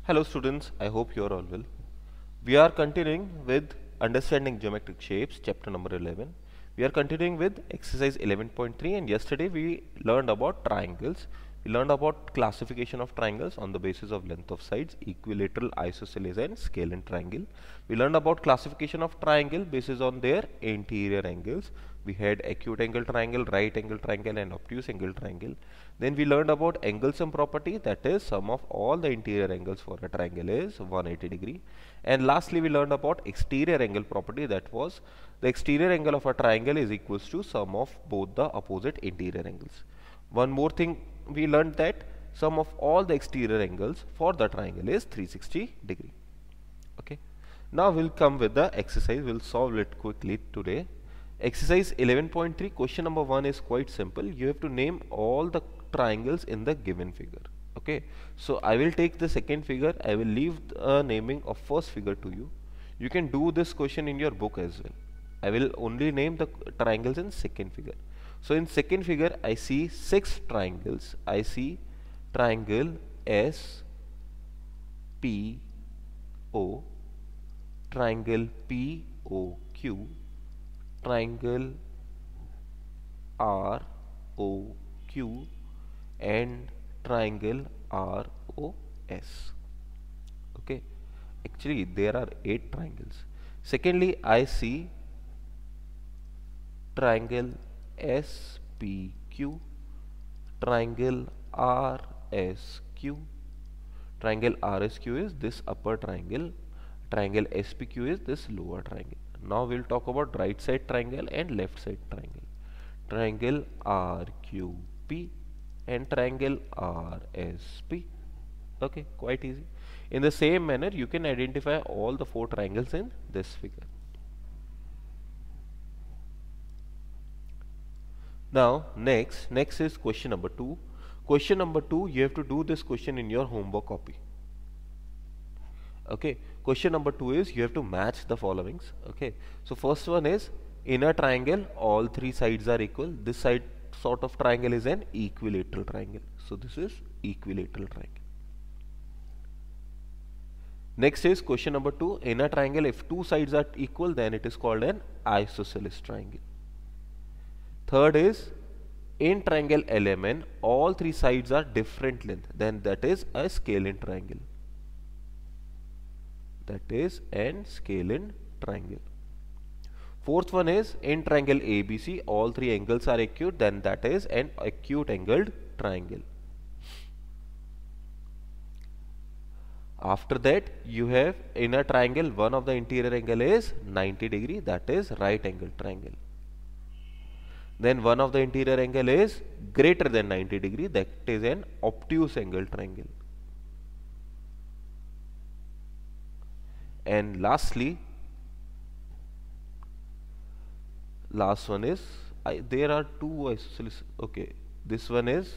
Hello students, I hope you are all well. We are continuing with Understanding Geometric Shapes, chapter number 11. We are continuing with exercise 11.3 and yesterday we learned about triangles. We learned about classification of triangles on the basis of length of sides, equilateral, isosceles and scalene triangle. We learned about classification of triangle basis on their interior angles. We had acute angle triangle, right angle triangle and obtuse angle triangle. Then we learned about angle sum property, that is sum of all the interior angles for a triangle is 180 degree. And lastly we learned about exterior angle property, that was the exterior angle of a triangle is equals to sum of both the opposite interior angles. One more thing we learned, that sum of all the exterior angles for the triangle is 360 degree. Okay. Now we'll come with the exercise. We'll solve it quickly today. Exercise 11.3, question number 1 is quite simple. You have to name all the triangles in the given figure. Okay, so I will take the second figure. I will leave the naming of first figure to you. You can do this question in your book as well. I will only name the triangles in second figure. So in second figure I see 6 triangles. I see triangle S P O, triangle P O Q, triangle R O Q and triangle R O S. Okay, actually there are 8 triangles. Secondly, I see triangle S P Q, triangle R S Q. Triangle R S Q is this upper triangle. Triangle S P Q is this lower triangle. Now we'll talk about right side triangle and left side triangle. Triangle RQP and triangle RSP. Okay, quite easy. In the same manner, you can identify all the 4 triangles in this figure. Now, next is question number 2. Question number 2, you have to do this question in your homework copy. Okay, question number 2 is you have to match the followings. Okay, so first one is in a triangle all 3 sides are equal. This side sort of triangle is an equilateral triangle. So this is equilateral triangle. Next is question number 2, in a triangle if 2 sides are equal then it is called an isosceles triangle. Third is in triangle LMN all 3 sides are different length, then that is a scalene triangle. That is an scalene triangle. Fourth one is in triangle ABC all 3 angles are acute, then that is an acute angled triangle. After that you have in a triangle one of the interior angle is 90 degree, that is right angle triangle. Then one of the interior angle is greater than 90 degree, that is an obtuse angle triangle. And lastly, last one is there are 2 isosceles. Okay, this one is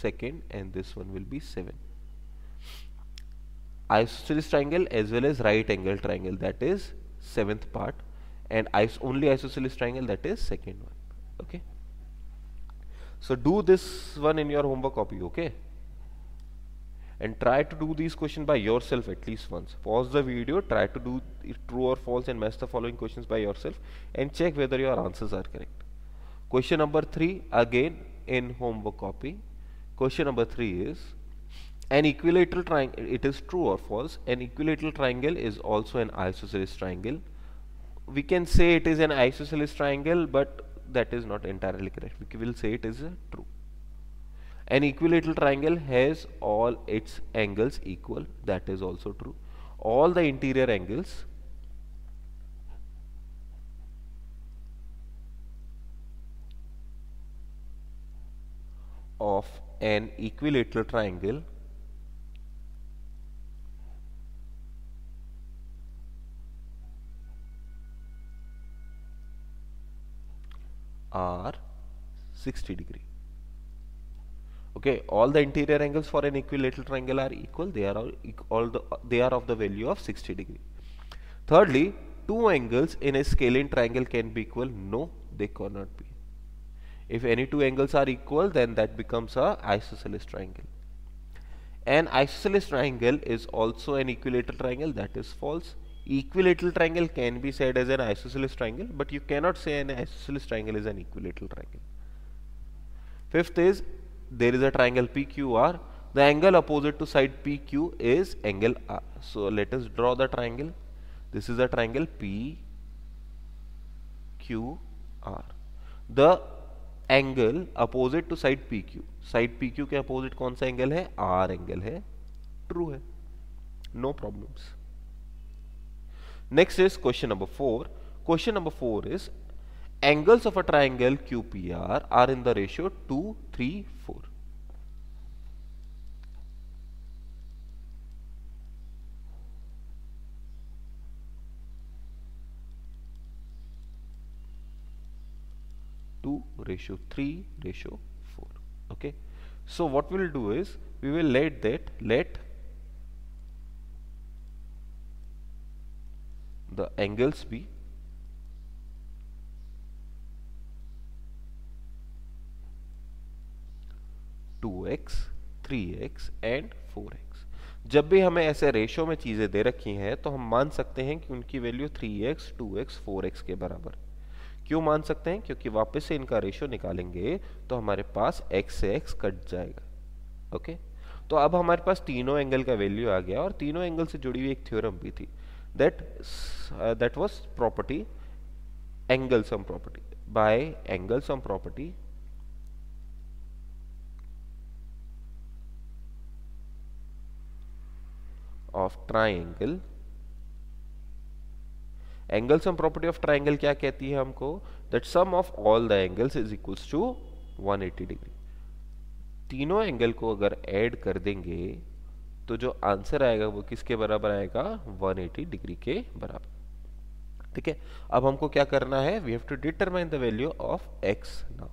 second and this one will be 7. Isosceles triangle as well as right angle triangle, that is 7th part, and only isosceles triangle, that is second one. Okay, so do this one in your homework copy. Okay, and try to do these questions by yourself at least once. Pause the video, try to do true or false and match the following questions by yourself and check whether your answers are correct. Question number 3 again in homework copy. Question number 3 is an equilateral triangle, it is true or false, an equilateral triangle is also an isosceles triangle. We can say it is an isosceles triangle, but that is not entirely correct. We will say it is true. An equilateral triangle has all its angles equal, that is also true. All the interior angles of an equilateral triangle are 60 degree. Okay, all the interior angles for an equilateral triangle are equal. They are of the value of 60 degree. Thirdly, 2 angles in a scalene triangle can be equal. No, they cannot be. If any 2 angles are equal, then that becomes a isosceles triangle. An isosceles triangle is also an equilateral triangle. That is false. Equilateral triangle can be said as an isosceles triangle, but you cannot say an isosceles triangle is an equilateral triangle. Fifth is, there is a triangle PQR. The angle opposite to side PQ is angle R. So let us draw the triangle. This is a triangle PQR. The angle opposite to side PQ, side PQ के अपोजिट कौन सा angle है? R angle है, true है, no problems. Next is question number 4. Question number 4 is angles of a triangle QPR are in the ratio 2, 3, 4. Ratio 3, ratio 4. Okay, so what we'll do is we will let the angles be 2x, 3x and 4x. जब भी हमें ऐसे ratio में चीजें दे रखी हैं तो हम मान सकते हैं कि उनकी वैल्यू 3x, 2x, 4x के बराबर. क्यों मान सकते हैं? क्योंकि वापस से इनका रेशो निकालेंगे तो हमारे पास x से x कट जाएगा. ओके, तो अब हमारे पास तीनों एंगल का वैल्यू आ गया और तीनों एंगल से जुड़ी हुई एक थ्योरम भी थी. That was property angle sum property. By angle sum property of triangle. Angle sum property of triangle क्या कहती है हमको? That sum of all the angles is equals to 180 degree. तीनों एंगल को अगर ऐड कर देंगे तो जो आंसर आएगा वो किसके बराबर आएगा? 180 डिग्री के बराबर. ठीक है, अब हमको क्या करना है? We have to determine the value of x now.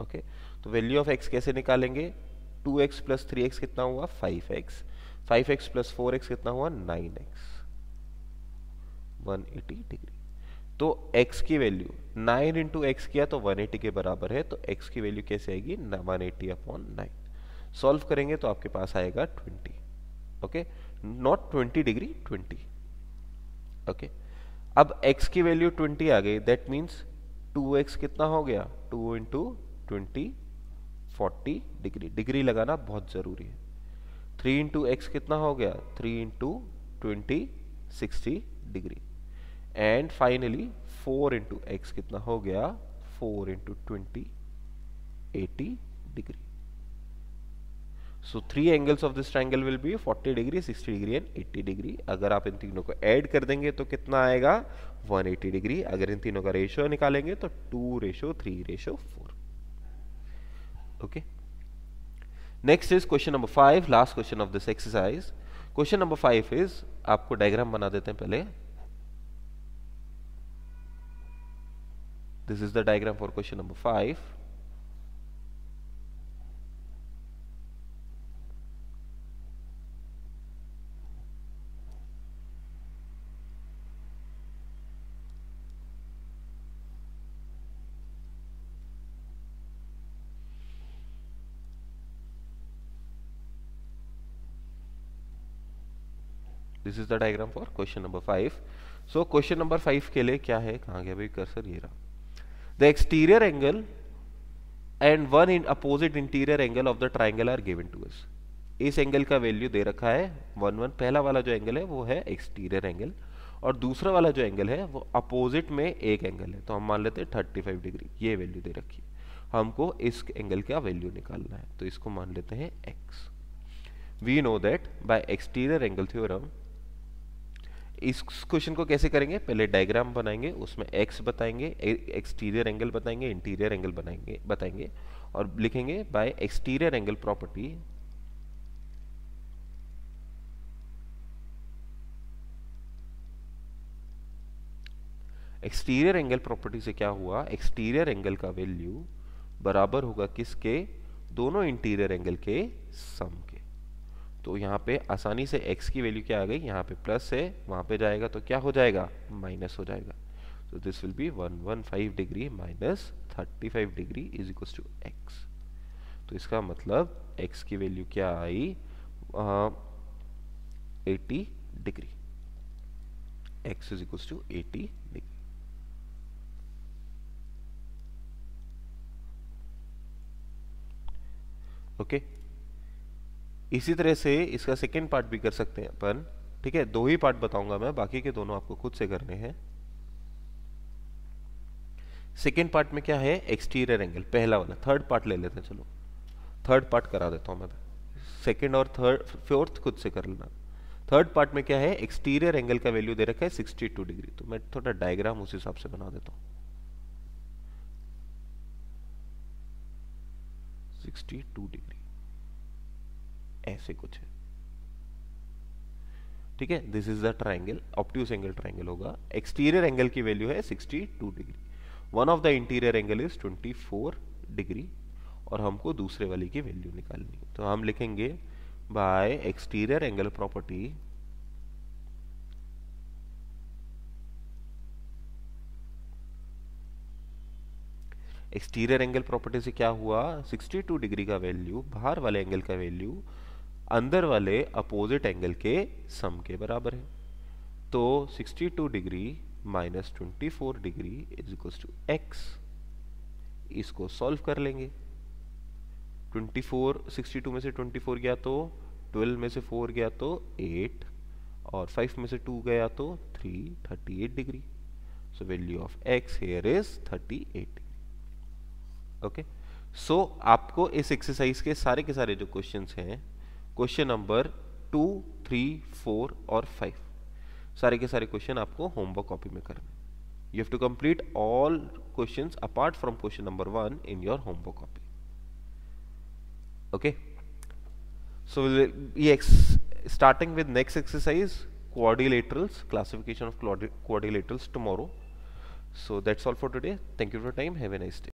Okay, तो वैल्यू ऑफ x कैसे निकालेंगे? 2x प्लस 3x कितना हुआ? 5x. 5x प्लस 4x कितना हुआ? 9x. 180 डिग्री. तो x की वैल्यू 9 इंटू एक्स किया तो 180 के बराबर है. तो x की वैल्यू कैसे आएगी? 180 अपॉन 9. सॉल्व करेंगे तो आपके पास आएगा 20. Okay, not 20 degree, 20. ओके, अब x की वैल्यू 20 आ गई. दैट मीन्स 2x कितना हो गया? 2 इंटू 20, 40 डिग्री. डिग्री लगाना बहुत जरूरी है. 3 इंटू एक्स कितना हो गया? 3 into 20, 60 degree. And finally 4 into x कितना हो गया? 4 into 20, 80 degree. So 3 angles of this triangle will be 40 degree, 60 degree and 80 degree. अगर आप इन तीनों को ऐड कर देंगे तो कितना आएगा? 180 डिग्री. अगर इन तीनों का रेशियो निकालेंगे तो 2:3:4. Okay, next is question number 5, last question of this exercise. Question number 5 is, आपको डायग्राम बना देते हैं पहले. This is the diagram for question number 5. This is the diagram for question number 5. So question number 5 के लिए क्या है? कहां गया भाई कर्सर? ये रहा. The exterior angle and one in opposite interior angle of the triangle are given to us. इस एंगल का वैल्यू दे रखा है 1, 1. पहला वाला जो एंगल है वो है एक्सटीरियर एंगल और दूसरा वाला जो एंगल है वो अपोजिट में एक एंगल है. तो हम मान लेते हैं 35 डिग्री. ये वैल्यू दे रखी है. हमको इस एंगल का वैल्यू निकालना है तो इसको मान लेते हैं x. We know that by exterior angle theorem. इस क्वेश्चन को कैसे करेंगे? पहले डायग्राम बनाएंगे, उसमें x बताएंगे, एक्सटीरियर एंगल बताएंगे, इंटीरियर एंगल बताएंगे और लिखेंगे by exterior angle property exterior angle property से क्या हुआ? एक्सटीरियर एंगल का वैल्यू बराबर होगा किसके? दोनों इंटीरियर एंगल के सम के. तो यहाँ पे आसानी से x की वैल्यू क्या आ गई? यहाँ पे प्लस है, वहां पे जाएगा तो क्या हो जाएगा? माइनस हो जाएगा. तो this will be 115 degree minus 35 degree is equal to x. तो इसका मतलब x की वैल्यू क्या आई? 80 degree, x is equal to 80 degree. Okay, इसी तरह से इसका सेकेंड पार्ट भी कर सकते हैं अपन। ठीक है, 2 ही पार्ट बताऊंगा मैं, बाकी के दोनों आपको खुद से करने हैं। सेकेंड पार्ट में क्या है, एक्सटीरियर एंगल, पहला वाला। थर्ड पार्ट ले लेते हैं, चलो थर्ड पार्ट करा देता हूं मैं। सेकेंड और थर्ड फोर्थ खुद से कर लेना। थर्ड पार्ट में क्या है, एक्सटीरियर एंगल का वैल्यू दे रखा है 62 डिग्री। तो मैं थोड़ा डायग्राम उस हिसाब से बना देता हूं। 62 डिग्री ऐसे कुछ है। ठीक है, this is the triangle, obtuse angle triangle होगा। एक्सटीरियर एंगल की वैल्यू है 62 degree. One of the interior angle is 24 degree और हमको दूसरे वाली की वैल्यू निकालनी है। तो हम लिखेंगे by exterior angle property exterior angle property से क्या हुआ, 62 डिग्री का वैल्यू, बाहर वाले एंगल का वैल्यू अंदर वाले अपोजिट एंगल के सम के बराबर है। तो 62 degree minus 24 degree is equal to X. इसको सॉल्व कर लेंगे। 62 में से 24 गया तो 12 में से 4 गया तो 8 और 5 में से 2 गया तो 3, 38 degree. So value of x here is 38 degree. Okay, so आपको इस एक्सरसाइज के सारे जो क्वेश्चंस हैं, क्वेश्चन नंबर 2, 3, 4 और 5, सारे के सारे क्वेश्चन आपको होमवर्क कॉपी में करने। You have to complete all questions apart from question number 1 in your homework copy. Okay, so we'll be starting with next exercise, quadrilaterals, classification of quadrilaterals tomorrow. So that's all for today. Thank you for your time. Have a nice day.